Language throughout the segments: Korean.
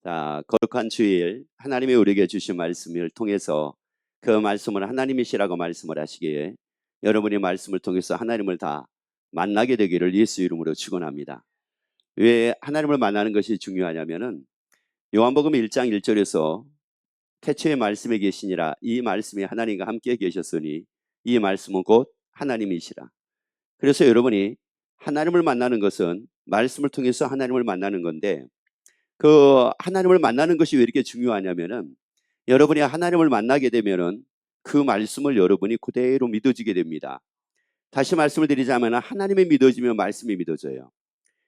자, 거룩한 주일 하나님이 우리에게 주신 말씀을 통해서 그 말씀을 하나님이시라고 말씀을 하시기에 여러분이 말씀을 통해서 하나님을 다 만나게 되기를 예수 이름으로 축원합니다. 왜 하나님을 만나는 것이 중요하냐면은 요한복음 1장 1절에서 태초에 말씀에 계시니라 이 말씀이 하나님과 함께 계셨으니 이 말씀은 곧 하나님이시라. 그래서 여러분이 하나님을 만나는 것은 말씀을 통해서 하나님을 만나는 건데 그 하나님을 만나는 것이 왜 이렇게 중요하냐면은 여러분이 하나님을 만나게 되면은 그 말씀을 여러분이 그대로 믿어지게 됩니다. 다시 말씀을 드리자면 하나님이 믿어지면 말씀이 믿어져요.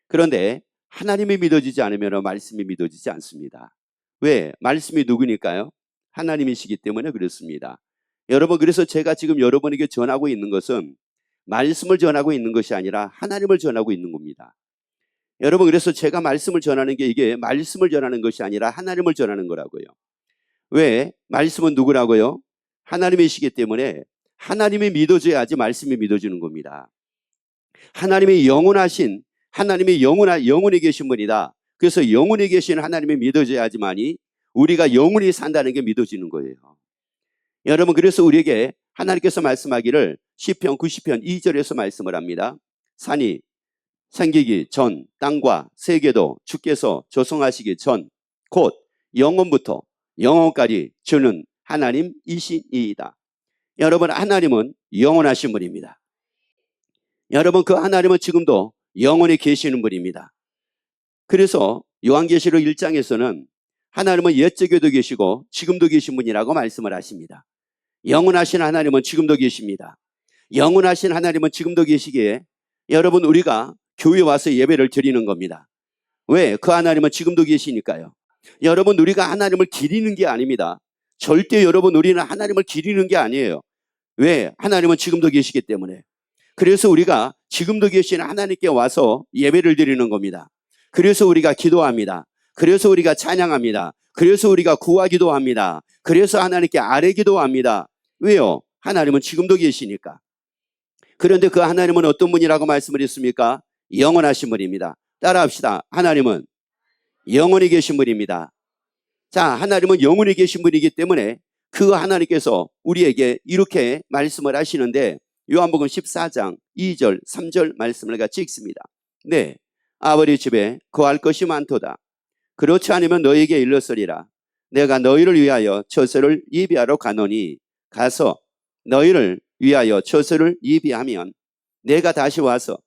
그런데 하나님이 믿어지지 않으면 말씀이 믿어지지 않습니다. 왜? 말씀이 누구니까요? 하나님이시기 때문에 그렇습니다. 여러분, 그래서 제가 지금 여러분에게 전하고 있는 것은 말씀을 전하고 있는 것이 아니라 하나님을 전하고 있는 겁니다. 여러분, 그래서 제가 말씀을 전하는 게 이게 말씀을 전하는 것이 아니라 하나님을 전하는 거라고요. 왜? 말씀은 누구라고요? 하나님이시기 때문에 하나님이 믿어져야지 말씀이 믿어지는 겁니다. 하나님이 영원하신, 하나님이 영원히 계신 분이다. 그래서 영원히 계신 하나님이 믿어져야지만이 우리가 영원히 산다는 게 믿어지는 거예요. 여러분, 그래서 우리에게 하나님께서 말씀하기를 시편 90편 2절에서 말씀을 합니다. 산이 생기기 전 땅과 세계도 주께서 조성하시기 전 곧 영원부터 영원까지 주는 하나님이시니이다. 여러분, 하나님은 영원하신 분입니다. 여러분, 그 하나님은 지금도 영원히 계시는 분입니다. 그래서 요한계시록 1장에서는 하나님은 옛적에도 계시고 지금도 계신 분이라고 말씀을 하십니다. 영원하신 하나님은 지금도 계십니다. 영원하신 하나님은 지금도 계시기에 여러분, 우리가 교회에 와서 예배를 드리는 겁니다. 왜? 그 하나님은 지금도 계시니까요. 여러분, 우리가 하나님을 기리는 게 아닙니다. 절대 여러분, 우리는 하나님을 기리는 게 아니에요. 왜? 하나님은 지금도 계시기 때문에. 그래서 우리가 지금도 계신 하나님께 와서 예배를 드리는 겁니다. 그래서 우리가 기도합니다. 그래서 우리가 찬양합니다. 그래서 우리가 구하기도 합니다. 그래서 하나님께 아뢰기도 합니다. 왜요? 하나님은 지금도 계시니까. 그런데 그 하나님은 어떤 분이라고 말씀을 했습니까? 영원하신 분입니다. 따라합시다. 하나님은 영원히 계신 분입니다. 자, 하나님은 영원히 계신 분이기 때문에 그 하나님께서 우리에게 이렇게 말씀을 하시는데 요한복음 14장 2절 3절 말씀을 같이 읽습니다. 네, 아버지 집에 거할 것이 많도다. 그렇지 않으면 너에게 일렀으리라. 내가 너희를 위하여 처소를 예비하러 가노니 가서 너희를 위하여 처소를 예비하면 내가 다시 와서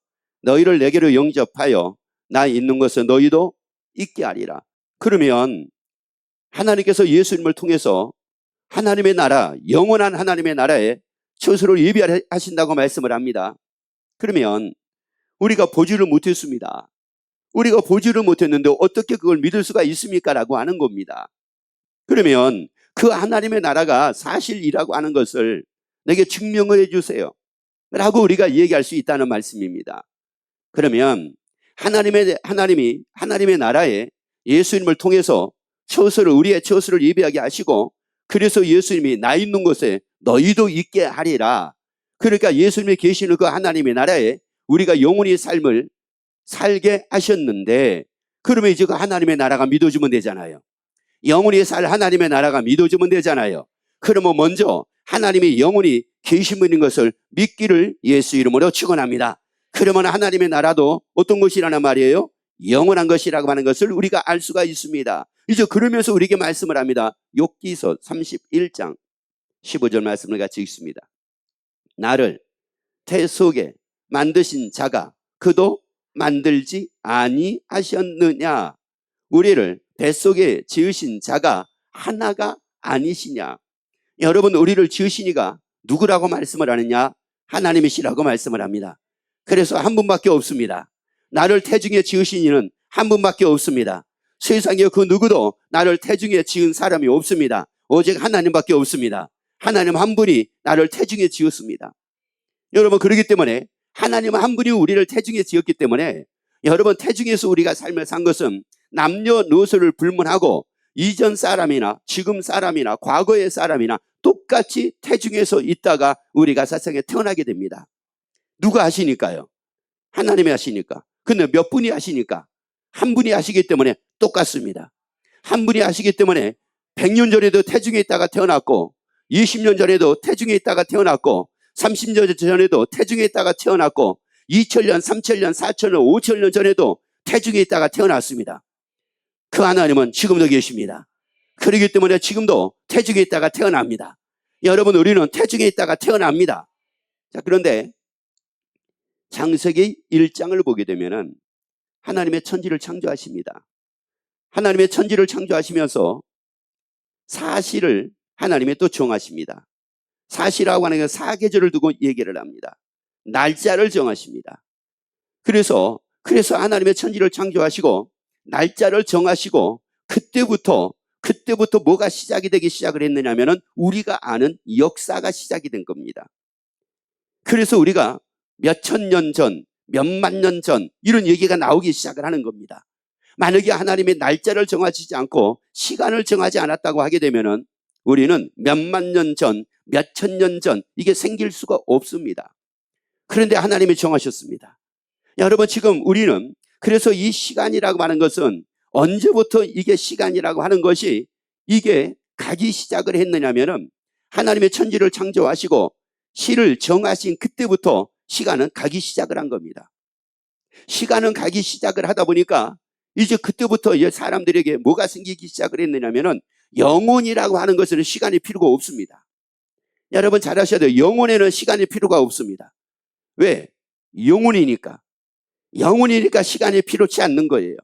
너희를 내게로 영접하여 나 있는 것을 너희도 있게 하리라. 그러면 하나님께서 예수님을 통해서 하나님의 나라, 영원한 하나님의 나라에 처소를 예비하신다고 말씀을 합니다. 그러면 우리가 보지를 못했습니다. 우리가 보지를 못했는데 어떻게 그걸 믿을 수가 있습니까? 라고 하는 겁니다. 그러면 그 하나님의 나라가 사실이라고 하는 것을 내게 증명을 해주세요 라고 우리가 얘기할 수 있다는 말씀입니다. 그러면 하나님의 나라에 예수님을 통해서 우리의 처소를 예비하게 하시고 그래서 예수님이 나 있는 곳에 너희도 있게 하리라. 그러니까 예수님이 계시는 그 하나님의 나라에 우리가 영원히 삶을 살게 하셨는데 그러면 이제 그 하나님의 나라가 믿어지면 되잖아요. 영원히 살 하나님의 나라가 믿어지면 되잖아요. 그러면 먼저 하나님이 영원히 계신 분인 것을 믿기를 예수 이름으로 축원합니다. 그러면 하나님의 나라도 어떤 것이라는 말이에요? 영원한 것이라고 하는 것을 우리가 알 수가 있습니다. 이제 그러면서 우리에게 말씀을 합니다. 욥기서 31장 15절 말씀을 같이 읽습니다. 나를 태 속에 만드신 자가 그도 만들지 아니하셨느냐? 우리를 뱃속에 지으신 자가 하나가 아니시냐? 여러분, 우리를 지으시니가 누구라고 말씀을 하느냐? 하나님이시라고 말씀을 합니다. 그래서 한 분밖에 없습니다. 나를 태중에 지으신 이는 한 분밖에 없습니다. 세상에 그 누구도 나를 태중에 지은 사람이 없습니다. 오직 하나님밖에 없습니다. 하나님 한 분이 나를 태중에 지었습니다. 여러분, 그렇기 때문에 하나님 한 분이 우리를 태중에 지었기 때문에 여러분, 태중에서 우리가 삶을 산 것은 남녀노소를 불문하고 이전 사람이나 지금 사람이나 과거의 사람이나 똑같이 태중에서 있다가 우리가 세상에 태어나게 됩니다. 누가 하시니까요? 하나님이 하시니까. 근데 몇 분이 하시니까? 한 분이 하시기 때문에 똑같습니다. 한 분이 하시기 때문에 100년 전에도 태중에 있다가 태어났고 20년 전에도 태중에 있다가 태어났고 30년 전에도 태중에 있다가 태어났고 2000년, 3000년, 4000년, 5000년 전에도 태중에 있다가 태어났습니다. 그 하나님은 지금도 계십니다. 그렇기 때문에 지금도 태중에 있다가 태어납니다. 여러분, 우리는 태중에 있다가 태어납니다. 자, 그런데 창세기 1장을 보게 되면은 하나님의 천지를 창조하십니다. 하나님의 천지를 창조하시면서 사실을 하나님이 또 정하십니다. 사실이라고 하는 건 사계절을 두고 얘기를 합니다. 날짜를 정하십니다. 그래서 하나님의 천지를 창조하시고 날짜를 정하시고 그때부터 뭐가 시작이 되기 시작을 했느냐면은 우리가 아는 역사가 시작이 된 겁니다. 그래서 우리가 몇천 년 전, 몇만 년 전 이런 얘기가 나오기 시작을 하는 겁니다. 만약에 하나님의 날짜를 정하시지 않고 시간을 정하지 않았다고 하게 되면은 우리는 몇만 년 전, 몇천 년 전 이게 생길 수가 없습니다. 그런데 하나님이 정하셨습니다. 여러분, 지금 우리는 그래서 이 시간이라고 하는 것은 언제부터 이게 시간이라고 하는 것이 이게 가기 시작을 했느냐면은 하나님의 천지를 창조하시고 시를 정하신 그때부터 시간은 가기 시작을 한 겁니다. 시간은 가기 시작을 하다 보니까 이제 그때부터 사람들에게 뭐가 생기기 시작을 했느냐면은 영혼이라고 하는 것은 시간이 필요가 없습니다. 여러분 잘 아셔야 돼요. 영혼에는 시간이 필요가 없습니다. 왜? 영혼이니까 시간이 필요치 않는 거예요.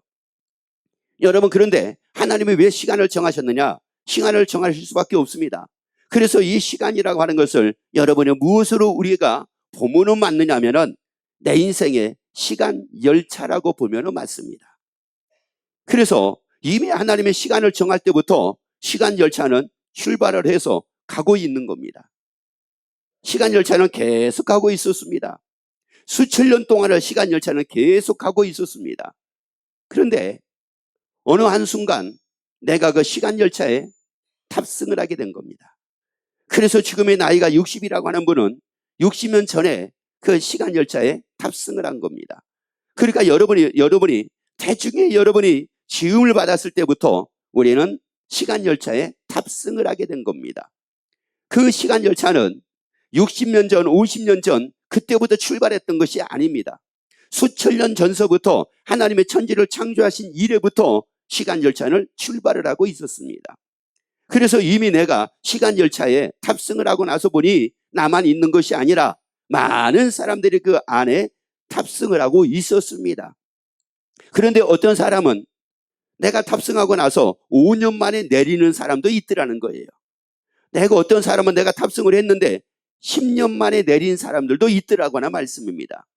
여러분, 그런데 하나님이 왜 시간을 정하셨느냐? 시간을 정하실 수밖에 없습니다. 그래서 이 시간이라고 하는 것을 여러분의 무엇으로 우리가 보면은 맞느냐면은 내 인생의 시간 열차라고 보면은 맞습니다. 그래서 이미 하나님의 시간을 정할 때부터 시간 열차는 출발을 해서 가고 있는 겁니다. 시간 열차는 계속 가고 있었습니다. 수천 년 동안의 시간 열차는 계속 가고 있었습니다. 그런데 어느 한순간 내가 그 시간 열차에 탑승을 하게 된 겁니다. 그래서 지금의 나이가 60이라고 하는 분은 60년 전에 그 시간 열차에 탑승을 한 겁니다. 그러니까 여러분이 대중에 여러분이 지음을 받았을 때부터 우리는 시간 열차에 탑승을 하게 된 겁니다. 그 시간 열차는 60년 전, 50년 전 그때부터 출발했던 것이 아닙니다. 수천 년 전서부터 하나님의 천지를 창조하신 이래부터 시간 열차는 출발을 하고 있었습니다. 그래서 이미 내가 시간 열차에 탑승을 하고 나서 보니 나만 있는 것이 아니라 많은 사람들이 그 안에 탑승을 하고 있었습니다. 그런데 어떤 사람은 내가 탑승하고 나서 5년 만에 내리는 사람도 있더라는 거예요. 어떤 사람은 내가 탑승을 했는데 10년 만에 내린 사람들도 있더라거나 말씀입니다.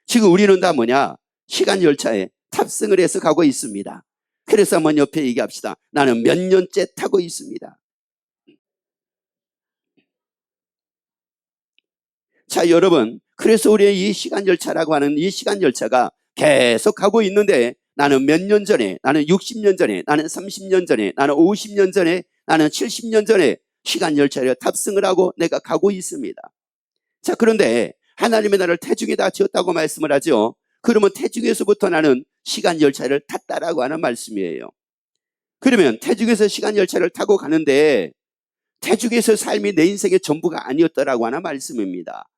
지금 우리는 다 뭐냐? 시간 열차에 탑승을 해서 가고 있습니다. 그래서 한번 옆에 얘기합시다. 나는 몇 년째 타고 있습니다. 자, 여러분, 그래서 우리의 이 시간 열차라고 하는 이 시간 열차가 계속 가고 있는데 나는 몇 년 전에, 나는 60년 전에, 나는 30년 전에, 나는 50년 전에, 나는 70년 전에 시간 열차에 탑승을 하고 내가 가고 있습니다. 자, 그런데 하나님의 나를 태중에다 지었다고 말씀을 하죠. 그러면 태중에서부터 나는 시간 열차를 탔다라고 하는 말씀이에요. 그러면 태중에서 시간 열차를 타고 가는데 태중에서 삶이 내 인생의 전부가 아니었다라고 하는 말씀입니다.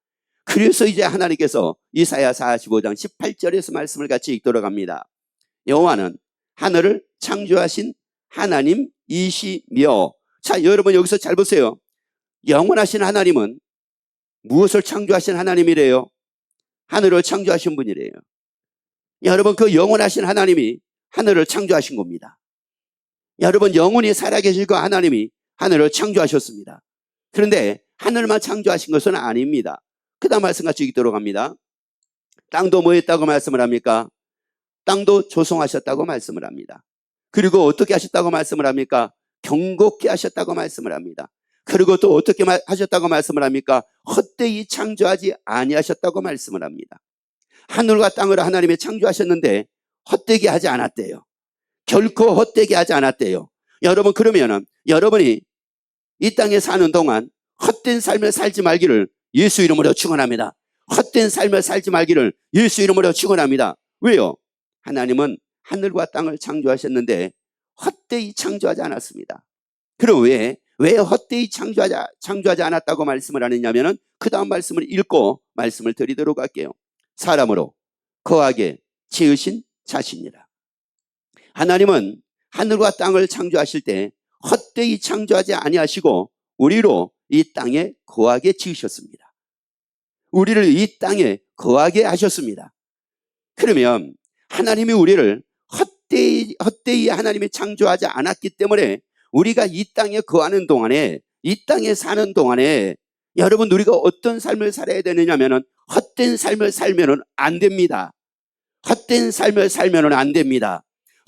그래서 이제 하나님께서 이사야 45장 18절에서 말씀을 같이 읽도록 합니다. 여호와는 하늘을 창조하신 하나님이시며. 자, 여러분 여기서 잘 보세요. 영원하신 하나님은 무엇을 창조하신 하나님이래요? 하늘을 창조하신 분이래요. 여러분, 그 영원하신 하나님이 하늘을 창조하신 겁니다. 여러분, 영원히 살아계실 그 하나님이 하늘을 창조하셨습니다. 그런데 하늘만 창조하신 것은 아닙니다. 그 다음 말씀 같이 읽도록 합니다. 땅도 뭐 했다고 말씀을 합니까? 땅도 조성하셨다고 말씀을 합니다. 그리고 어떻게 하셨다고 말씀을 합니까? 경고케 하셨다고 말씀을 합니다. 그리고 또 어떻게 하셨다고 말씀을 합니까? 헛되이 창조하지 아니하셨다고 말씀을 합니다. 하늘과 땅을 하나님이 창조하셨는데 헛되게 하지 않았대요. 결코 헛되게 하지 않았대요. 여러분, 그러면은 여러분이 이 땅에 사는 동안 헛된 삶을 살지 말기를 예수 이름으로 축원합니다. 헛된 삶을 살지 말기를 예수 이름으로 축원합니다. 왜요? 하나님은 하늘과 땅을 창조하셨는데 헛되이 창조하지 않았습니다. 그럼 왜 헛되이 창조하지 않았다고 말씀을 하느냐면은 그 다음 말씀을 읽고 말씀을 드리도록 할게요. 사람으로 거하게 지으신 자신이라. 하나님은 하늘과 땅을 창조하실 때 헛되이 창조하지 아니하시고 우리로 이 땅에 거하게 지으셨습니다. 우리를 이 땅에 거하게 하셨습니다. 그러면 하나님이 우리를 헛되이 하나님이 창조하지 않았기 때문에 우리가 이 땅에 거하는 동안에, 이 땅에 사는 동안에 여러분 우리가 어떤 삶을 살아야 되느냐면은 헛된 삶을 살면은 안 됩니다. 헛된 삶을 살면은 안 됩니다.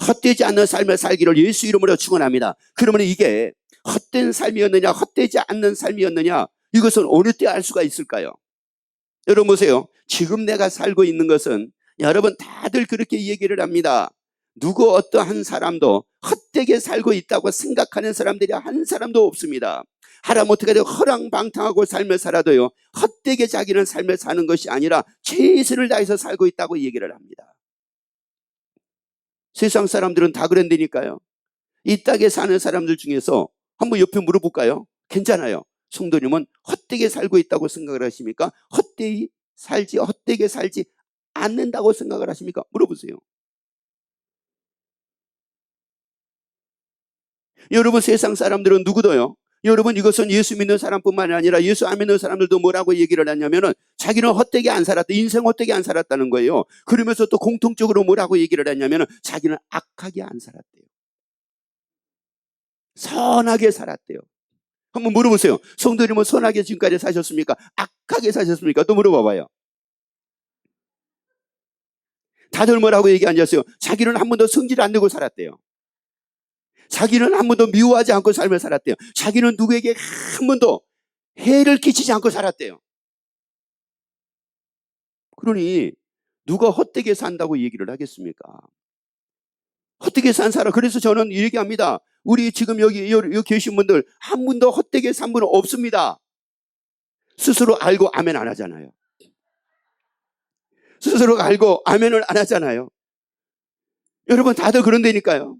헛되지 않는 삶을 살기를 예수 이름으로 축원합니다. 그러면 이게 헛된 삶이었느냐 헛되지 않는 삶이었느냐 이것은 어느 때 알 수가 있을까요? 여러분 보세요. 지금 내가 살고 있는 것은 여러분 다들 그렇게 얘기를 합니다. 누구 어떠한 사람도 헛되게 살고 있다고 생각하는 사람들이 한 사람도 없습니다. 하다못해 허랑방탕하고 삶을 살아도요 헛되게 자기는 삶을 사는 것이 아니라 최선을 다해서 살고 있다고 얘기를 합니다. 세상 사람들은 다 그런다니까요. 이 땅에 사는 사람들 중에서 한번 옆에 물어볼까요? 괜찮아요. 성도님은 헛되게 살고 있다고 생각을 하십니까? 헛되게 살지 않는다고 생각을 하십니까? 물어보세요. 여러분 세상 사람들은 누구도요? 여러분 이것은 예수 믿는 사람뿐만 아니라 예수 안 믿는 사람들도 뭐라고 얘기를 하냐면은 자기는 헛되게 안 살았다. 인생 헛되게 안 살았다는 거예요. 그러면서 또 공통적으로 뭐라고 얘기를 하냐면은 자기는 악하게 안 살았대요. 선하게 살았대요. 한번 물어보세요. 성도님은 선하게 지금까지 사셨습니까? 악하게 사셨습니까? 또 물어봐봐요. 다들 뭐라고 얘기하냐어요 자기는 한 번도 성질 안 내고 살았대요. 자기는 한 번도 미워하지 않고 삶을 살았대요. 자기는 누구에게 한 번도 해를 끼치지 않고 살았대요. 그러니 누가 헛되게 산다고 얘기를 하겠습니까? 헛되게 산 사람. 그래서 저는 얘기합니다. 우리 지금 여기 계신 분들 한 분도 헛되게 산 분은 없습니다. 스스로 알고 아멘 안 하잖아요. 스스로 알고 아멘을 안 하잖아요. 여러분 다들 그런다니까요.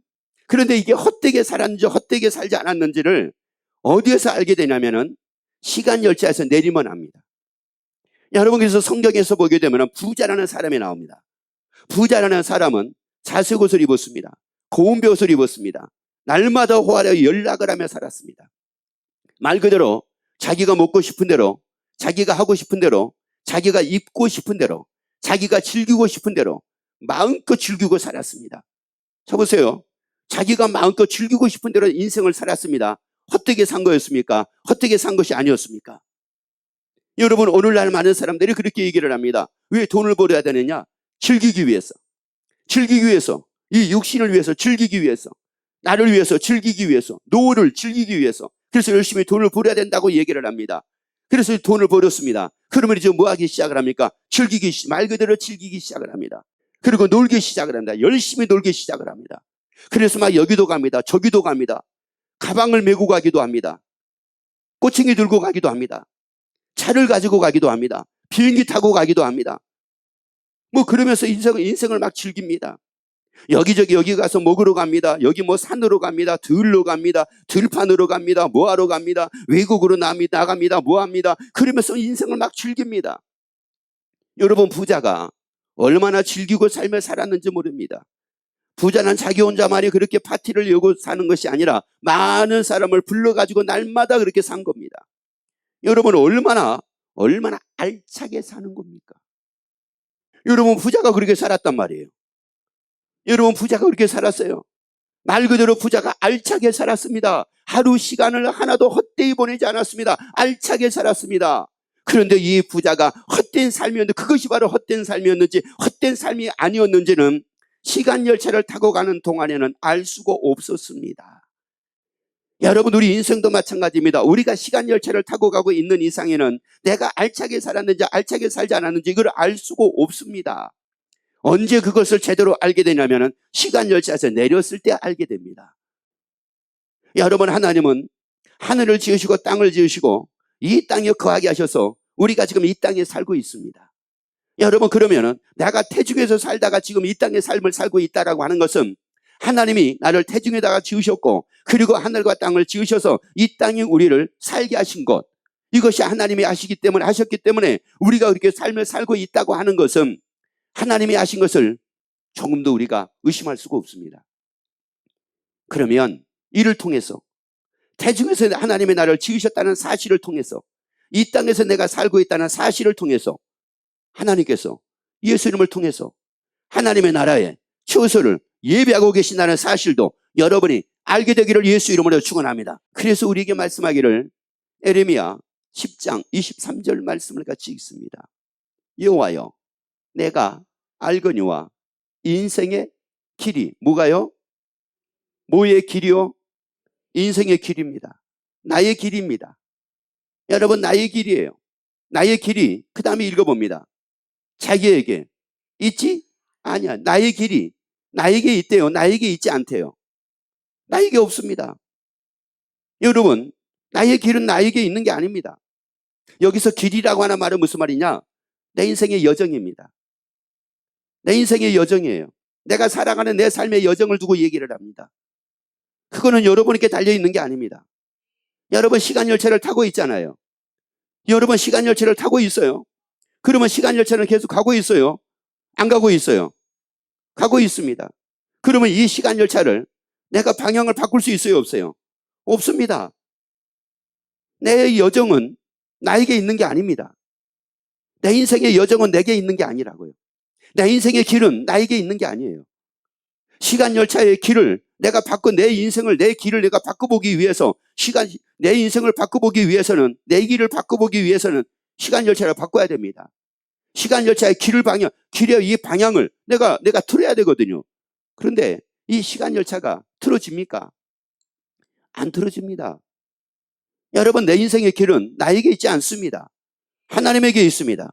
그런데 이게 헛되게 살았는지 헛되게 살지 않았는지를 어디에서 알게 되냐면은 시간 열차에서 내리면 압니다. 여러분 그래서 성경에서 보게 되면 부자라는 사람이 나옵니다. 부자라는 사람은 자색 옷을 입었습니다. 고운 벼옷을 입었습니다. 날마다 호화려 연락을 하며 살았습니다. 말 그대로 자기가 먹고 싶은 대로, 자기가 하고 싶은 대로, 자기가 입고 싶은 대로, 자기가 즐기고 싶은 대로 마음껏 즐기고 살았습니다. 자 보세요. 자기가 마음껏 즐기고 싶은 대로 인생을 살았습니다. 헛되게 산 거였습니까? 헛되게 산 것이 아니었습니까? 여러분 오늘날 많은 사람들이 그렇게 얘기를 합니다. 왜 돈을 벌어야 되느냐? 즐기기 위해서. 즐기기 위해서. 이 육신을 위해서 즐기기 위해서. 나를 위해서 즐기기 위해서. 노후를 즐기기 위해서. 그래서 열심히 돈을 벌어야 된다고 얘기를 합니다. 그래서 돈을 벌었습니다. 그러면 이제 뭐 하기 시작을 합니까? 말 그대로 즐기기 시작을 합니다. 그리고 놀기 시작을 합니다. 열심히 놀기 시작을 합니다. 그래서 막 여기도 갑니다. 저기도 갑니다. 가방을 메고 가기도 합니다. 꼬챙이 들고 가기도 합니다. 차를 가지고 가기도 합니다. 비행기 타고 가기도 합니다. 뭐 그러면서 인생을 막 즐깁니다. 여기저기 여기 가서 먹으러 갑니다. 여기 뭐 산으로 갑니다. 들로 갑니다. 들판으로 갑니다. 뭐하러 갑니다. 외국으로 나갑니다. 뭐합니다. 그러면서 인생을 막 즐깁니다. 여러분 부자가 얼마나 즐기고 삶을 살았는지 모릅니다. 부자는 자기 혼자만이 그렇게 파티를 열고 사는 것이 아니라 많은 사람을 불러가지고 날마다 그렇게 산 겁니다. 여러분 얼마나 알차게 사는 겁니까? 여러분 부자가 그렇게 살았단 말이에요. 여러분 부자가 그렇게 살았어요. 말 그대로 부자가 알차게 살았습니다. 하루 시간을 하나도 헛되이 보내지 않았습니다. 알차게 살았습니다. 그런데 이 부자가 헛된 삶이었는데 그것이 바로 헛된 삶이었는지 헛된 삶이 아니었는지는 시간 열차를 타고 가는 동안에는 알 수가 없었습니다. 여러분 우리 인생도 마찬가지입니다. 우리가 시간 열차를 타고 가고 있는 이상에는 내가 알차게 살았는지 알차게 살지 않았는지 이걸 알 수가 없습니다. 언제 그것을 제대로 알게 되냐면 시간 열차에서 내렸을 때 알게 됩니다. 여러분 하나님은 하늘을 지으시고 땅을 지으시고 이 땅에 거하게 하셔서 우리가 지금 이 땅에 살고 있습니다. 여러분 그러면은 내가 태중에서 살다가 지금 이 땅의 삶을 살고 있다라고 하는 것은 하나님이 나를 태중에다가 지으셨고 그리고 하늘과 땅을 지으셔서 이 땅에 우리를 살게 하신 것, 이것이 하나님이 하셨기 때문에 우리가 그렇게 삶을 살고 있다고 하는 것은 하나님이 하신 것을 조금도 우리가 의심할 수가 없습니다. 그러면 이를 통해서 태중에서 하나님의 나를 지으셨다는 사실을 통해서 이 땅에서 내가 살고 있다는 사실을 통해서 하나님께서 예수 이름을 통해서 하나님의 나라의 처소를 예비하고 계신다는 사실도 여러분이 알게 되기를 예수 이름으로 축원합니다. 그래서 우리에게 말씀하기를 에레미야 10장 23절 말씀을 같이 읽습니다. 여호와여, 내가 알거니와 인생의 길이 뭐가요? 뭐의 길이요? 인생의 길입니다. 나의 길입니다. 여러분, 나의 길이에요. 나의 길이, 그 다음에 읽어봅니다. 자기에게 있지? 아니야. 나의 길이 나에게 있대요. 나에게 있지 않대요. 나에게 없습니다. 여러분, 나의 길은 나에게 있는 게 아닙니다. 여기서 길이라고 하는 말은 무슨 말이냐? 내 인생의 여정입니다. 내 인생의 여정이에요. 내가 살아가는 내 삶의 여정을 두고 얘기를 합니다. 그거는 여러분에게 달려있는 게 아닙니다. 여러분 시간 열차를 타고 있잖아요. 여러분 시간 열차를 타고 있어요. 그러면 시간 열차는 계속 가고 있어요? 안 가고 있어요? 가고 있습니다. 그러면 이 시간 열차를 내가 방향을 바꿀 수 있어요? 없어요? 없습니다. 내 여정은 나에게 있는 게 아닙니다. 내 인생의 여정은 내게 있는 게 아니라고요. 내 인생의 길은 나에게 있는 게 아니에요. 시간 열차의 길을 내가 내 인생을, 내 길을 내가 바꿔보기 위해서 내 인생을 바꿔보기 위해서는, 내 길을 바꿔보기 위해서는 시간 열차를 바꿔야 됩니다. 시간 열차의 길의 이 방향을 내가 틀어야 되거든요. 그런데 이 시간 열차가 틀어집니까? 안 틀어집니다. 여러분, 내 인생의 길은 나에게 있지 않습니다. 하나님에게 있습니다.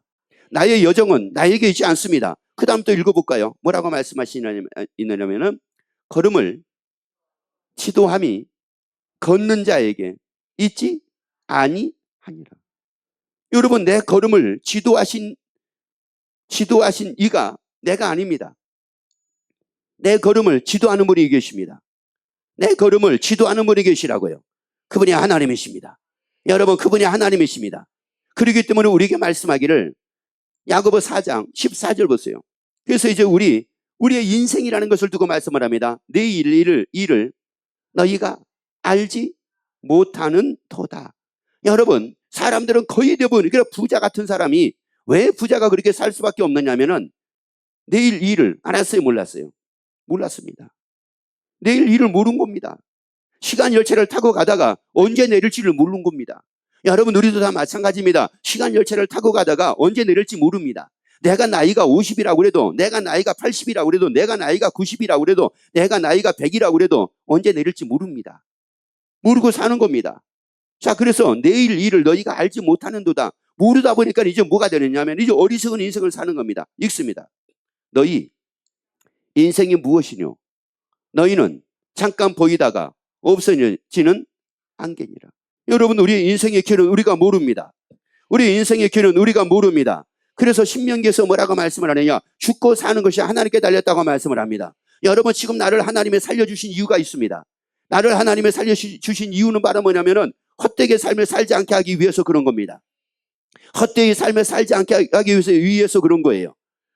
나의 여정은 나에게 있지 않습니다. 그 다음 또 읽어볼까요? 뭐라고 말씀하시느냐면은 걸음을 지도함이 걷는 자에게 있지 아니하니라. 여러분, 내 걸음을 지도하신 이가 내가 아닙니다. 내 걸음을 지도하는 분이 계십니다. 내 걸음을 지도하는 분이 계시라고요. 그분이 하나님이십니다. 여러분, 그분이 하나님이십니다. 그렇기 때문에 우리에게 말씀하기를 야고보 4장 14절 보세요. 그래서 이제 우리의 인생이라는 것을 두고 말씀을 합니다. 내 일을 너희가 알지 못하는 터다. 여러분, 사람들은 거의 대부분 부자 같은 사람이 왜 부자가 그렇게 살 수밖에 없느냐면은 내일 일을 알았어요, 몰랐어요? 몰랐습니다. 내일 일을 모르는 겁니다. 시간 열차를 타고 가다가 언제 내릴지를 모르는 겁니다. 여러분, 우리도 다 마찬가지입니다. 시간 열차를 타고 가다가 언제 내릴지 모릅니다. 내가 나이가 50이라고 그래도, 내가 나이가 80이라고 그래도, 내가 나이가 90이라고 그래도, 내가 나이가 100이라고 그래도 언제 내릴지 모릅니다. 모르고 사는 겁니다. 자, 그래서 내일 일을 너희가 알지 못하는도다. 모르다 보니까 이제 뭐가 되느냐면 이제 어리석은 인생을 사는 겁니다. 읽습니다. 너희 인생이 무엇이뇨? 너희는 잠깐 보이다가 없어지는 안개니라. 여러분, 우리의 인생의 길은 우리가 모릅니다. 우리의 인생의 길은 우리가 모릅니다. 그래서 신명기에서 뭐라고 말씀을 하느냐? 죽고 사는 것이 하나님께 달렸다고 말씀을 합니다. 여러분, 지금 나를 하나님이 살려주신 이유가 있습니다. 나를 하나님이 살려주신 이유는 바로 뭐냐면은 헛되게 삶을 살지 않게 하기 위해서 그런 겁니다. 헛되게 삶을 살지 않게 하기 위해서 그런 거예요.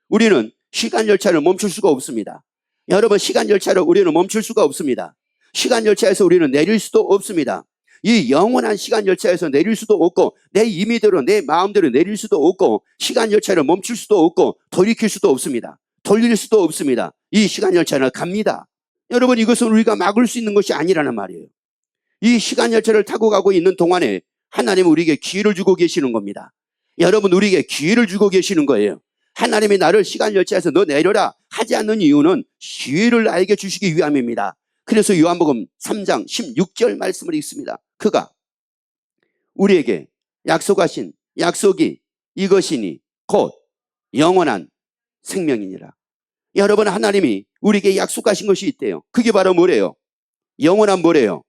우리는 시간 열차를 멈출 수가 없습니다. 여러분, 시간 열차를 우리는 멈출 수가 없습니다. 시간 열차에서 우리는 내릴 수도 없습니다. 이 영원한 시간 열차에서 내릴 수도 없고 내 임의대로 내 마음대로 내릴 수도 없고 시간 열차를 멈출 수도 없고 돌이킬 수도 없습니다. 돌릴 수도 없습니다. 이 시간 열차는 갑니다. 여러분, 이것은 우리가 막을 수 있는 것이 아니라는 말이에요. 이 시간 열차를 타고 가고 있는 동안에 하나님은 우리에게 기회를 주고 계시는 겁니다. 여러분, 우리에게 기회를 주고 계시는 거예요. 하나님이 나를 시간 열차에서 너 내려라 하지 않는 이유는 기회를 나에게 주시기 위함입니다. 그래서 요한복음 3장 16절 말씀을 읽습니다. 그가 우리에게 약속하신 약속이 이것이니 곧 영원한 생명이니라. 여러분, 하나님이 우리에게 약속하신 것이 있대요. 그게 바로 뭐래요? 영원한 뭐래요?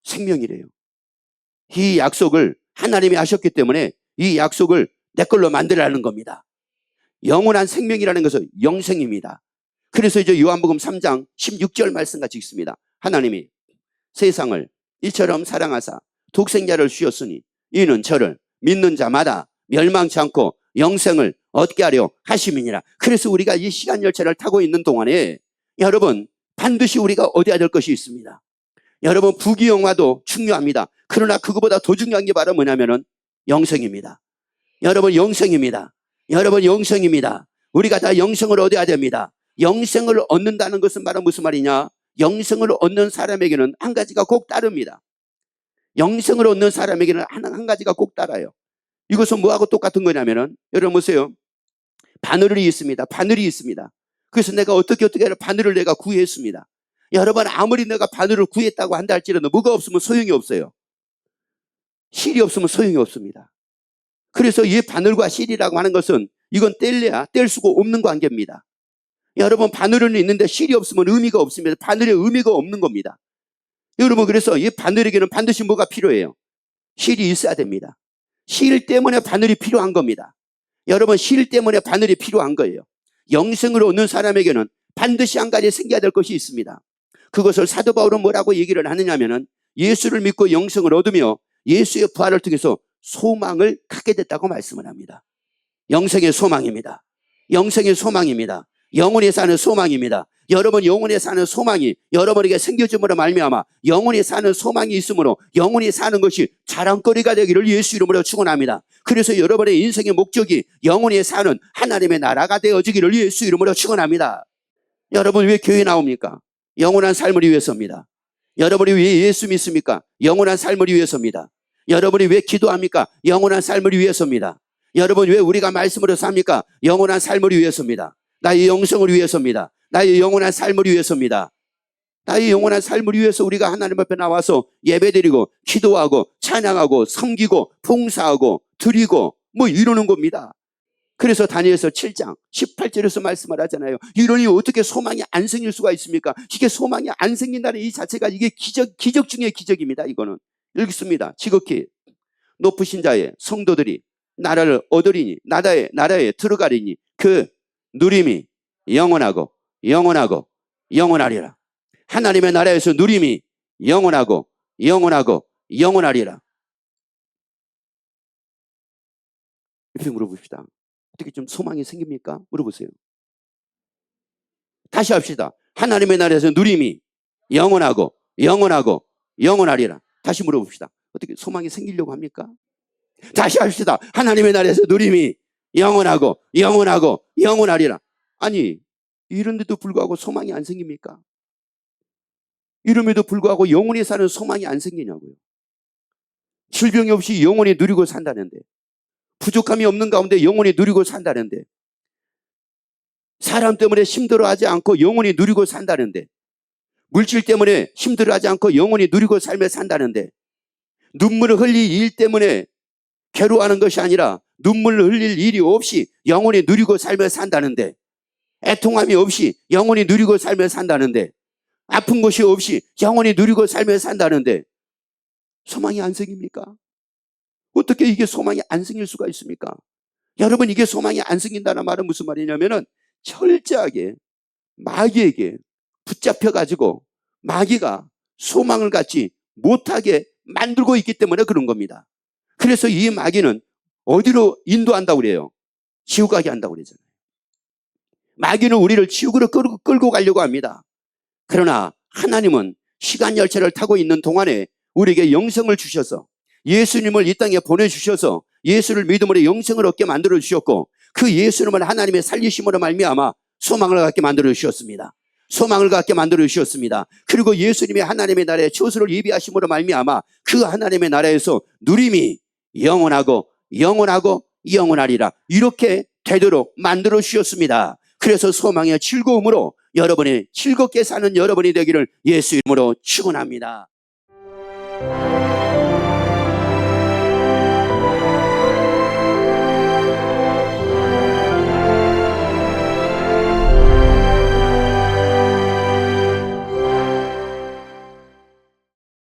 생명이래요. 이 약속을 하나님이 하셨기 때문에 이 약속을 내 걸로 만들라는 겁니다. 영원한 생명이라는 것은 영생입니다. 그래서 이제 요한복음 3장 16절 말씀같이 있습니다. 하나님이 세상을 이처럼 사랑하사 독생자를 주셨으니 이는 저를 믿는 자마다 멸망치 않고 영생을 얻게 하려 하심이니라. 그래서 우리가 이 시간 열차를 타고 있는 동안에 여러분 반드시 우리가 얻어야 될 것이 있습니다. 여러분 부귀영화도 중요합니다. 그러나 그거보다 더 중요한 게 바로 뭐냐면은 영생입니다. 여러분 영생입니다. 여러분 영생입니다. 우리가 다 영생을 얻어야 됩니다. 영생을 얻는다는 것은 바로 무슨 말이냐? 영생을 얻는 사람에게는 한 가지가 꼭 따릅니다. 영생을 얻는 사람에게는 한 가지가 꼭 따라요. 이것은 뭐하고 똑같은 거냐면은 여러분 보세요. 바늘이 있습니다. 바늘이 있습니다. 그래서 내가 어떻게 해서 바늘을 내가 구했습니다. 여러분 아무리 내가 바늘을 구했다고 한다 할지라도 뭐가 없으면 소용이 없어요. 실이 없으면 소용이 없습니다. 그래서 이 바늘과 실이라고 하는 것은 이건 뗄래야 뗄 수가 없는 관계입니다. 여러분 바늘은 있는데 실이 없으면 의미가 없습니다. 바늘에 의미가 없는 겁니다. 여러분 그래서 이 바늘에게는 반드시 뭐가 필요해요? 실이 있어야 됩니다. 실 때문에 바늘이 필요한 겁니다. 여러분 실 때문에 바늘이 필요한 거예요. 영생을 얻는 사람에게는 반드시 한 가지 생겨야 될 것이 있습니다. 그것을 사도 바울은 뭐라고 얘기를 하느냐면은 예수를 믿고 영생을 얻으며 예수의 부활을 통해서 소망을 갖게 됐다고 말씀을 합니다. 영생의 소망입니다. 영생의 소망입니다. 영원히 사는 소망입니다. 여러분 영원히 사는 소망이 여러분에게 생겨짐으로 말미암아 영원히 사는 소망이 있으므로 영원히 사는 것이 자랑거리가 되기를 예수 이름으로 축원합니다. 그래서 여러분의 인생의 목적이 영원히 사는 하나님의 나라가 되어지기를 예수 이름으로 축원합니다. 여러분 왜 교회 나옵니까? 영원한 삶을 위해서입니다. 여러분이 왜 예수 믿습니까? 영원한 삶을 위해서입니다. 여러분이 왜 기도합니까? 영원한 삶을 위해서입니다. 여러분 왜 우리가 말씀으로 삽니까? 영원한 삶을 위해서입니다. 나의 영생을 위해서입니다. 나의 영원한 삶을 위해서입니다. 나의 영원한 삶을 위해서 우리가 하나님 앞에 나와서 예배드리고 기도하고 찬양하고 섬기고 봉사하고 드리고 뭐 이러는 겁니다. 그래서 다니엘서 7장 18절에서 말씀을 하잖아요. 이러니 어떻게 소망이 안 생길 수가 있습니까? 이게 소망이 안 생긴다는 이 자체가 이게 기적 중의 기적입니다. 이거는 읽습니다. 지극히 높으신 자의 성도들이 나라를 얻으리니 나라에 들어가리니 그 누림이 영원하고 영원하고 영원하리라. 하나님의 나라에서 누림이 영원하고 영원하고 영원하리라. 이렇게 물어봅시다. 어떻게 좀 소망이 생깁니까? 물어보세요. 다시 합시다. 하나님의 나라에서 누림이 영원하고 영원하고 영원하리라. 다시 물어봅시다. 어떻게 소망이 생기려고 합니까? 다시 합시다. 하나님의 나라에서 누림이 영원하고 영원하고 영원하리라. 아니 이런데도 불구하고 소망이 안 생깁니까? 이름에도 불구하고 영원히 사는 소망이 안 생기냐고요. 질병이 없이 영원히 누리고 산다는데, 부족함이 없는 가운데 영원히 누리고 산다는데, 사람 때문에 힘들어하지 않고 영원히 누리고 산다는데, 물질 때문에 힘들어하지 않고 영원히 누리고 삶에 산다는데, 눈물을 흘릴 일 때문에 괴로워하는 것이 아니라 눈물을 흘릴 일이 없이 영원히 누리고 삶에 산다는데, 애통함이 없이 영원히 누리고 삶에 산다는데, 아픈 것이 없이 영원히 누리고 삶에 산다는데 소망이 안 생깁니까? 어떻게 이게 소망이 안 생길 수가 있습니까? 여러분 이게 소망이 안 생긴다는 말은 무슨 말이냐면은 철저하게 마귀에게 붙잡혀가지고 마귀가 소망을 갖지 못하게 만들고 있기 때문에 그런 겁니다. 그래서 이 마귀는 어디로 인도한다고 그래요? 지옥 가게 한다고 그러잖아요. 마귀는 우리를 지옥으로 끌고 가려고 합니다. 그러나 하나님은 시간 열차를 타고 있는 동안에 우리에게 영생을 주셔서 예수님을 이 땅에 보내주셔서 예수를 믿음으로 영생을 얻게 만들어 주셨고 그 예수님을 하나님의 살리심으로 말미암아 소망을 갖게 만들어 주셨습니다. 소망을 갖게 만들어 주셨습니다. 그리고 예수님이 하나님의 나라에 처소를 예비하심으로 말미암아 그 하나님의 나라에서 누림이 영원하고 영원하고 영원하리라 이렇게 되도록 만들어 주셨습니다. 그래서 소망의 즐거움으로 여러분이 즐겁게 사는 여러분이 되기를 예수 이름으로 축원합니다.